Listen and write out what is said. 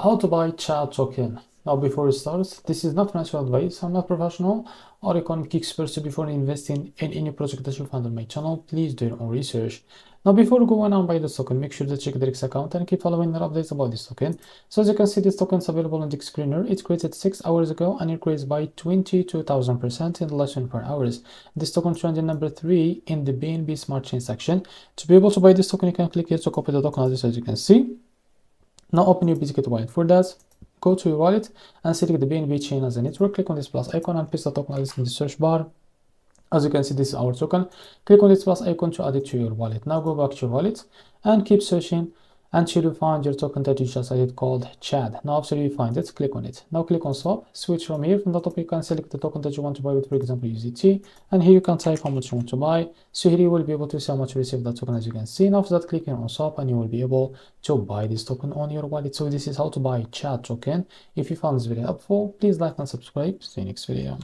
How to buy chat token. Now before we start, this is not financial advice. I'm not professional or economic expert, so before investing in any project that you find on my channel, please do your own research. Now before you go on and buy this token, make sure to check the REX account and keep following the updates about this token. So as you can see, this token is available on the screener. It created 6 hours ago and increased by 22,000% in the last 24 hours. This token trended number 3 in the BNB Smart Chain section. To be able to buy this token, you can click here to copy the token as you can see. Now open your BTK wallet. For that, go to your wallet and select the BNB chain as a network. Click on this plus icon and paste the token address in the search bar. As you can see, this is our token. Click on this plus icon to add it to your wallet. Now go back to your wallet and keep searching until you find your token that you just added called CHAD. Now after you find it, click on it. Now click on swap. Switch from here. From the top you can select the token that you want to buy with, for example, USDT, and here you can type how much you want to buy. So here you will be able to see how much you receive that token, as you can see. And after that, clicking on swap and you will be able to buy this token on your wallet. So this is how to buy CHAD token. If you found this video helpful, please like and subscribe. See you next video.